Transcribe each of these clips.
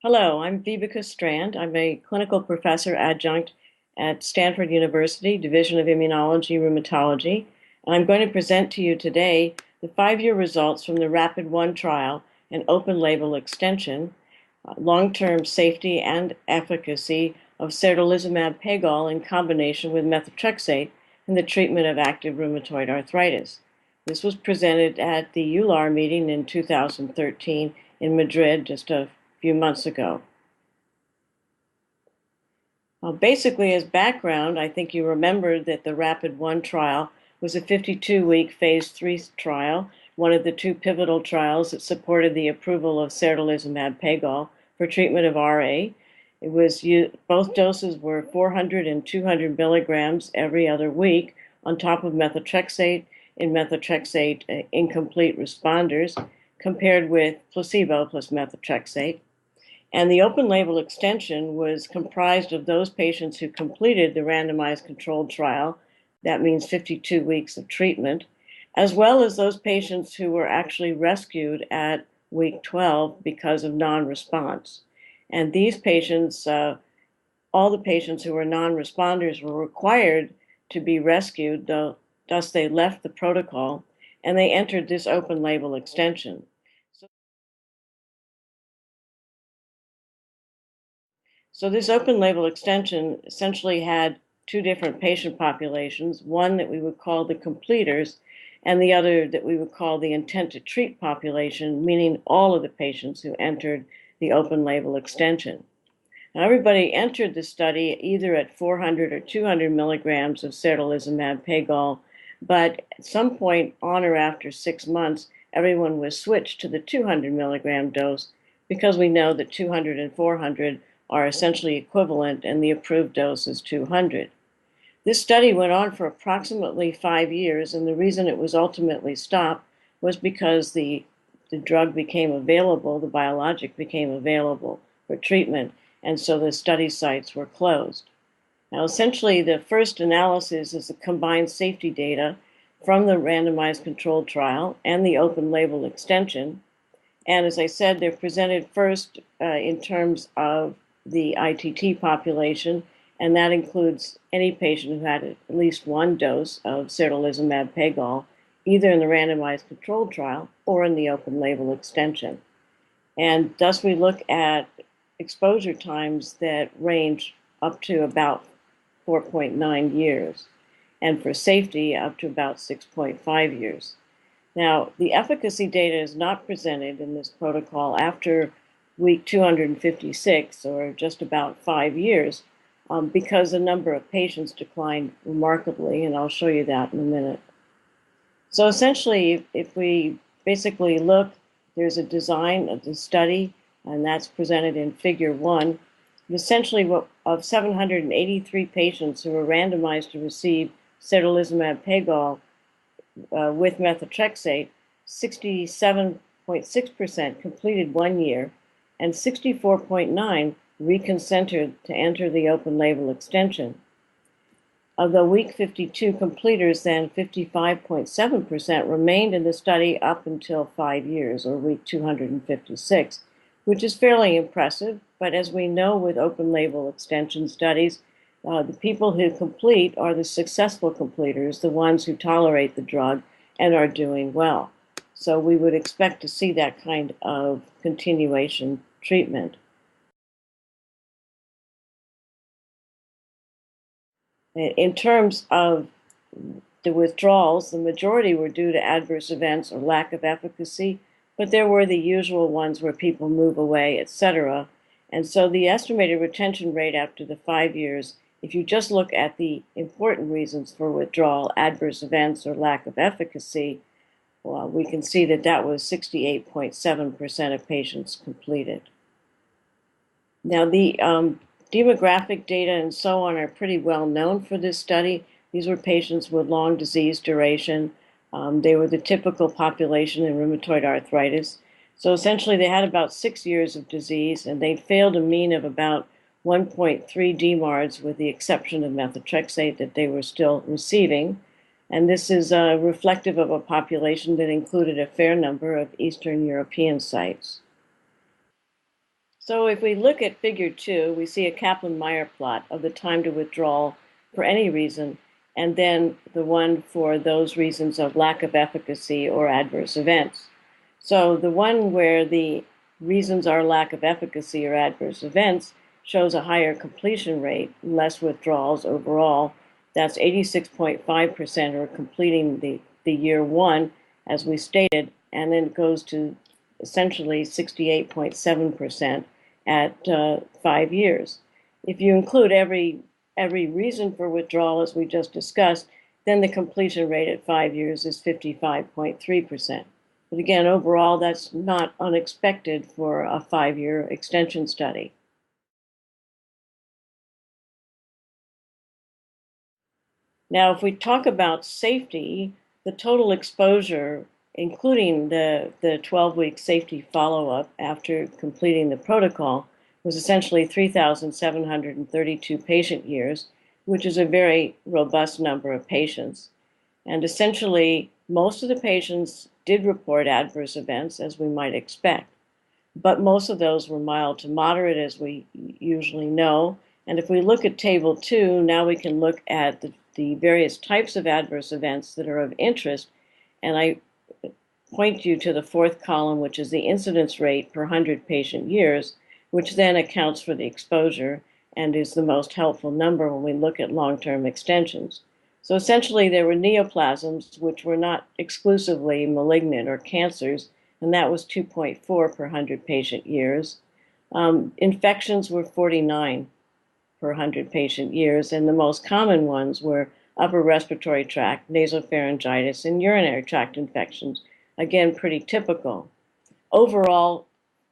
Hello, I'm Vibeke Strand. I'm a clinical professor adjunct at Stanford University, Division of Immunology, Rheumatology, and I'm going to present to you today the 5-year results from the RAPID-1 trial and open-label extension, long-term safety and efficacy of Certolizumab Pegol in combination with Methotrexate in the treatment of active rheumatoid arthritis. This was presented at the EULAR meeting in 2013 in Madrid just a few months ago. Basically, as background, I think you remember that the RAPID-1 trial was a 52-week phase 3 trial, one of the two pivotal trials that supported the approval of Certolizumab Pegol for treatment of RA. Both doses were 400 and 200 milligrams every other week on top of methotrexate in methotrexate incomplete responders, compared with placebo plus methotrexate. And the open label extension was comprised of those patients who completed the randomized controlled trial, that means 52 weeks of treatment, as well as those patients who were actually rescued at week 12 because of non-response. And these patients, all the patients who were non-responders were required to be rescued, thus they left the protocol and they entered this open label extension. So this open label extension essentially had two different patient populations, one that we would call the completers and the other that we would call the intent to treat population, meaning all of the patients who entered the open label extension. Now, everybody entered the study either at 400 or 200 milligrams of certolizumab pegol, but at some point on or after 6 months, everyone was switched to the 200 milligram dose because we know that 200 and 400 are essentially equivalent and the approved dose is 200. This study went on for approximately 5 years, and the reason it was ultimately stopped was because the drug became available, the biologic became available for treatment, and so the study sites were closed. Now, essentially, the first analysis is the combined safety data from the randomized controlled trial and the open label extension. And as I said, they're presented first in terms of the ITT population, and that includes any patient who had at least one dose of certolizumab pegol, either in the randomized controlled trial or in the open label extension. And thus we look at exposure times that range up to about 4.9 years, and for safety up to about 6.5 years. Now, the efficacy data is not presented in this protocol after week 256, or just about 5 years, because the number of patients declined remarkably, and I'll show you that in a minute. So essentially, if we basically look, there's a design of the study, and that's presented in figure 1. Essentially, of 783 patients who were randomized to receive certolizumab pegol with methotrexate, 67.6% completed 1 year, and 64.9% reconsented to enter the open label extension. Of the week 52 completers, then 55.7% remained in the study up until 5 years, or week 256, which is fairly impressive. But as we know with open label extension studies, the people who complete are the successful completers, the ones who tolerate the drug and are doing well. So we would expect to see that kind of continuation treatment. In terms of the withdrawals, the majority were due to adverse events or lack of efficacy, but there were the usual ones where people move away, etc. And so the estimated retention rate after the 5 years, if you just look at the important reasons for withdrawal, adverse events or lack of efficacy, well, we can see that that was 68.7% of patients completed. Now, the demographic data and so on are pretty well known for this study. These were patients with long disease duration. They were the typical population in rheumatoid arthritis. So essentially, they had about 6 years of disease, and they failed a mean of about 1.3 DMARDs, with the exception of methotrexate that they were still receiving. And this is reflective of a population that included a fair number of Eastern European sites. So if we look at figure 2, we see a Kaplan-Meier plot of the time to withdrawal for any reason, and then the one for those reasons of lack of efficacy or adverse events. So the one where the reasons are lack of efficacy or adverse events shows a higher completion rate, less withdrawals overall. That's 86.5% are completing the year 1, as we stated, and then it goes to essentially 68.7% at 5 years. If you include every reason for withdrawal, as we just discussed, then the completion rate at 5 years is 55.3%. But again, overall, that's not unexpected for a 5-year extension study. Now, if we talk about safety, the total exposure, including the 12-week safety follow-up after completing the protocol, was essentially 3,732 patient years, which is a very robust number of patients. And essentially, most of the patients did report adverse events, as we might expect. But most of those were mild to moderate, as we usually know. And if we look at table 2, now we can look at the various types of adverse events that are of interest. And I point you to the 4th column, which is the incidence rate per 100 patient years, which then accounts for the exposure and is the most helpful number when we look at long-term extensions. So essentially, there were neoplasms, which were not exclusively malignant or cancers, and that was 2.4 per 100 patient years. Infections were 49 per 100 patient years, and the most common ones were upper respiratory tract, nasopharyngitis, and urinary tract infections. Again, pretty typical. Overall,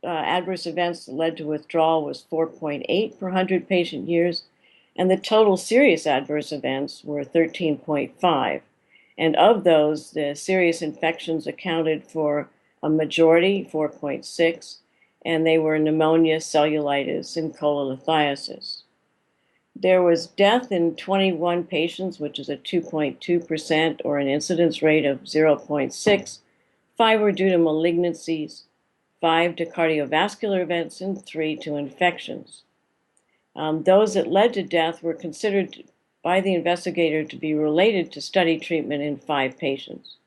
adverse events that led to withdrawal was 4.8 per 100 patient years, and the total serious adverse events were 13.5. And of those, the serious infections accounted for a majority, 4.6, and they were pneumonia, cellulitis, and cholelithiasis. There was death in 21 patients, which is a 2.2%, or an incidence rate of 0.6. 5 were due to malignancies, 5 to cardiovascular events, and 3 to infections. Those that led to death were considered by the investigator to be related to study treatment in 5 patients,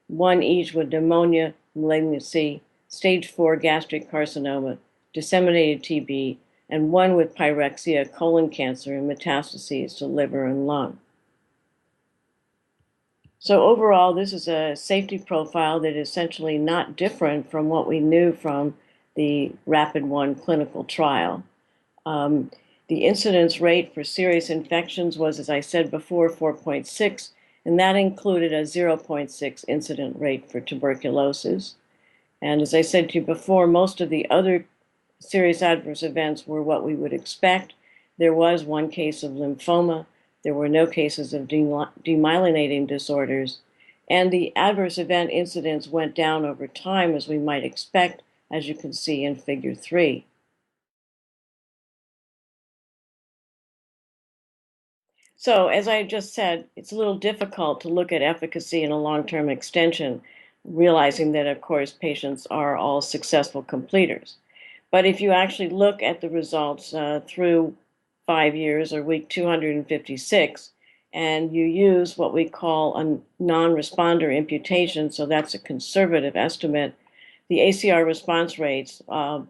1 each with pneumonia, malignancy, stage 4 gastric carcinoma, disseminated TB, and 1 with pyrexia, colon cancer, and metastases to liver and lung. So overall, this is a safety profile that is essentially not different from what we knew from the RAPID-1 clinical trial. The incidence rate for serious infections was, as I said before, 4.6, and that included a 0.6 incident rate for tuberculosis. And as I said to you before, most of the other serious adverse events were what we would expect. There was 1 case of lymphoma. There were no cases of demyelinating disorders. And the adverse event incidence went down over time, as we might expect, as you can see in figure 3. So, as I just said, it's a little difficult to look at efficacy in a long-term extension, realizing that, of course, patients are all successful completers. But if you actually look at the results through 5 years, or week 256, and you use what we call a non-responder imputation, so that's a conservative estimate, the ACR response rates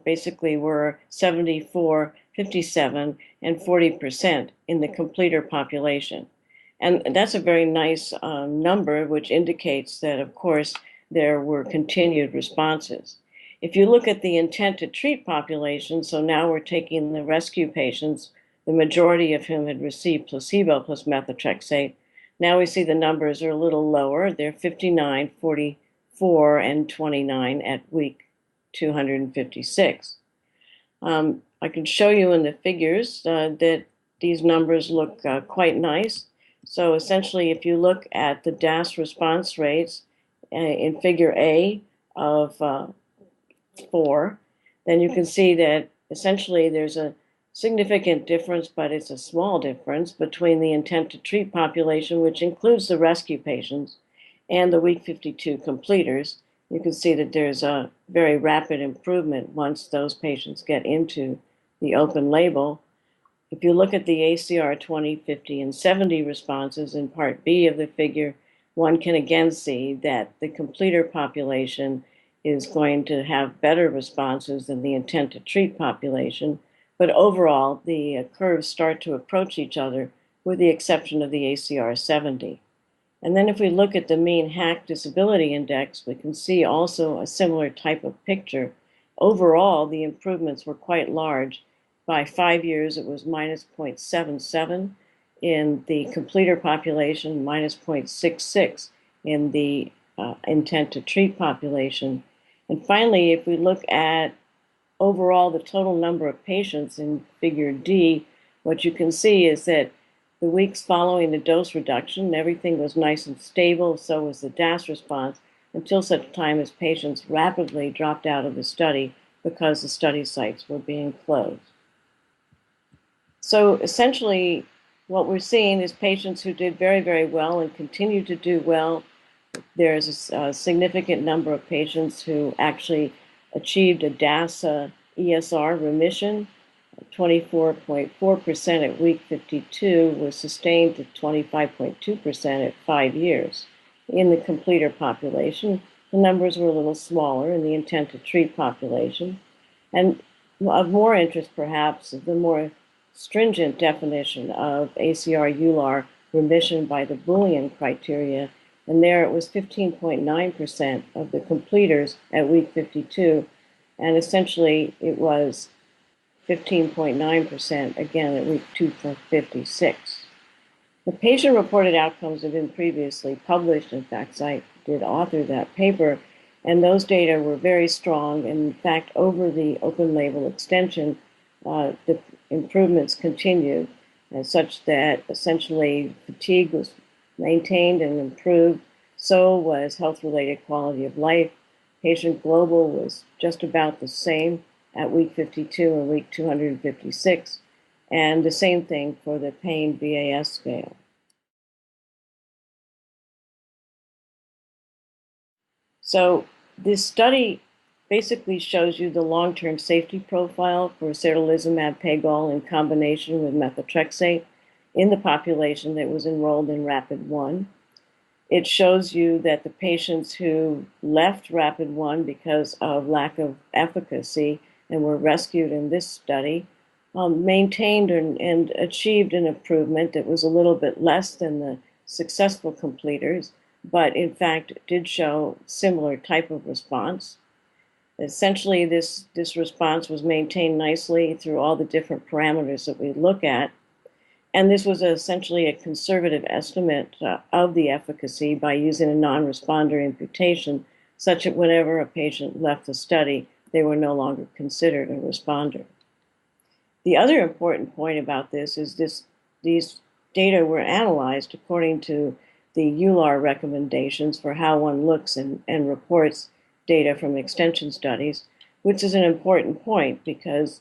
basically were 74, 57, and 40% in the completer population. And that's a very nice number, which indicates that, of course, there were continued responses. If you look at the intent to treat population, so now we're taking the rescue patients, the majority of whom had received placebo plus methotrexate. Now we see the numbers are a little lower. They're 59, 44, and 29 at week 256. I can show you in the figures that these numbers look quite nice. So essentially, if you look at the DAS response rates in figure A of 4, then you can see that essentially there's a significant difference, but it's a small difference between the intent to treat population, which includes the rescue patients, and the week 52 completers. You can see that there's a very rapid improvement once those patients get into the open label. If you look at the ACR 20, 50, and 70 responses in Part B of the figure, one can again see that the completer population is going to have better responses than the intent to treat population, but overall the curves start to approach each other with the exception of the ACR 70. And then if we look at the mean HAQ disability index, we can see also a similar type of picture. Overall, the improvements were quite large. By 5 years, it was minus 0.77 in the completer population, minus 0.66 in the intent to treat population. And finally, if we look at overall the total number of patients in figure D, what you can see is that the weeks following the dose reduction, everything was nice and stable, so was the DAS response, until such time as patients rapidly dropped out of the study because the study sites were being closed. So essentially, what we're seeing is patients who did very, very well and continue to do well. There's a significant number of patients who actually achieved a DAS ESR remission. 24.4% at week 52 was sustained to 25.2% at 5 years. In the completer population, the numbers were a little smaller in the intent to treat population. And of more interest, perhaps, is the more stringent definition of ACR-EULAR remission by the Boolean criteria. And there it was 15.9% of the completers at week 52. And essentially, it was 15.9% again at week 256. The patient-reported outcomes have been previously published. In fact, I did author that paper, and those data were very strong. And in fact, over the open-label extension, the improvements continued, such that essentially fatigue was maintained and improved. So was health-related quality of life. Patient global was just about the same at week 52 and week 256, and the same thing for the pain VAS scale. So this study basically shows you the long-term safety profile for Certolizumab Pegol in combination with Methotrexate in the population that was enrolled in RAPID-1. It shows you that the patients who left RAPID-1 because of lack of efficacy and were rescued in this study maintained and achieved an improvement that was a little bit less than the successful completers, but in fact did show similar type of response. Essentially, this response was maintained nicely through all the different parameters that we look at. And this was essentially a conservative estimate of the efficacy by using a non-responder imputation, such that whenever a patient left the study, they were no longer considered a responder. The other important point about this is these data were analyzed according to the EULAR recommendations for how one looks and reports data from extension studies, which is an important point because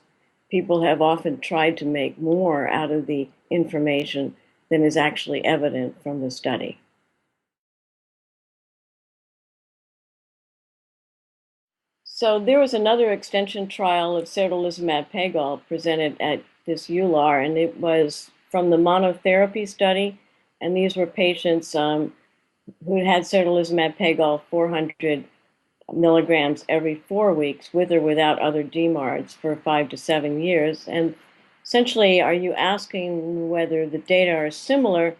people have often tried to make more out of the information than is actually evident from the study. So there was another extension trial of Certolizumab Pegol presented at this EULAR, and it was from the monotherapy study, and these were patients who had Certolizumab Pegol 400 milligrams every 4 weeks with or without other DMARDs for 5 to 7 years. And essentially, are you asking whether the data are similar?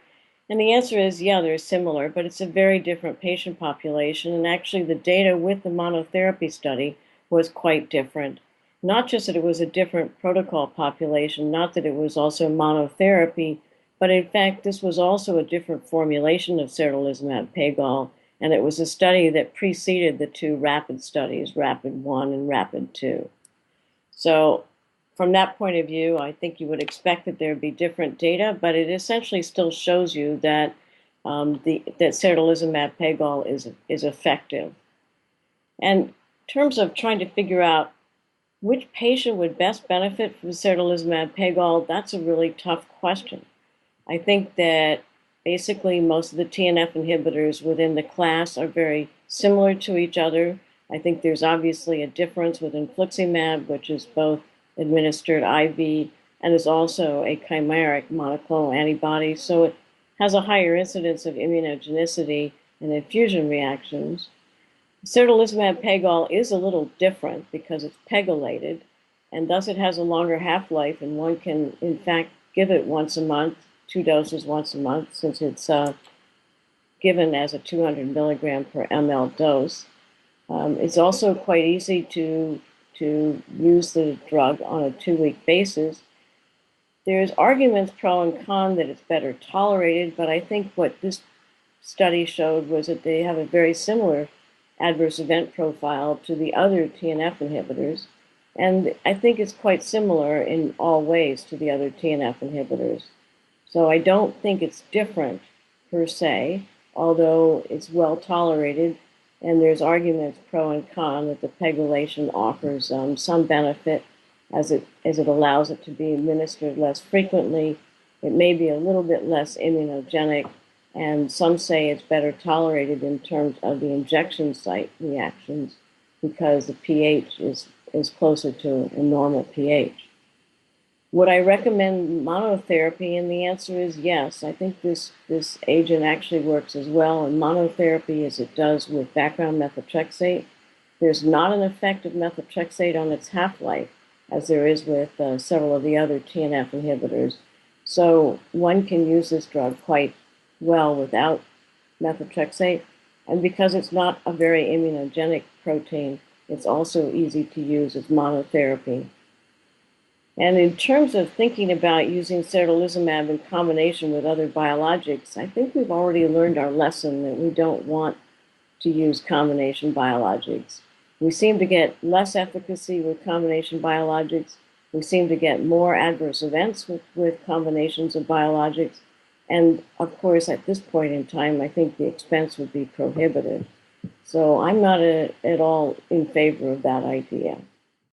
And the answer is, yeah, they're similar, but it's a very different patient population. And actually, the data with the monotherapy study was quite different. Not just that it was a different protocol population, not that it was also monotherapy, but in fact, this was also a different formulation of Certolizumab Pegol, and it was a study that preceded the two RAPID studies, RAPID-1 and RAPID-2. So from that point of view, I think you would expect that there would be different data, but it essentially still shows you that that Certolizumab Pegol is effective. And in terms of trying to figure out which patient would best benefit from Certolizumab Pegol, that's a really tough question. I think that basically most of the TNF inhibitors within the class are very similar to each other. I think there's obviously a difference with infliximab, which is both administered IV and is also a chimeric monoclonal antibody, so it has a higher incidence of immunogenicity and infusion reactions. Certolizumab Pegol is a little different because it's pegylated, and thus it has a longer half-life, and one can, in fact, give it once a month, 2 doses once a month, since it's given as a 200 milligram per ml dose. It's also quite easy to use the drug on a 2-week basis. There's arguments pro and con that it's better tolerated, but I think what this study showed was that they have a very similar adverse event profile to the other TNF inhibitors, and I think it's quite similar in all ways to the other TNF inhibitors. So I don't think it's different per se, although it's well tolerated, and there's arguments pro and con that the pegylation offers some benefit as it allows it to be administered less frequently. It may be a little bit less immunogenic, and some say it's better tolerated in terms of the injection site reactions because the pH is closer to a normal pH. Would I recommend monotherapy? And the answer is yes. I think this agent actually works as well in monotherapy as it does with background methotrexate. There's not an effect of methotrexate on its half-life, as there is with several of the other TNF inhibitors. So one can use this drug quite well without methotrexate. And because it's not a very immunogenic protein, it's also easy to use as monotherapy. And in terms of thinking about using certolizumab in combination with other biologics, I think we've already learned our lesson that we don't want to use combination biologics. We seem to get less efficacy with combination biologics. We seem to get more adverse events with combinations of biologics. And of course, at this point in time, I think the expense would be prohibitive. So I'm not at all in favor of that idea.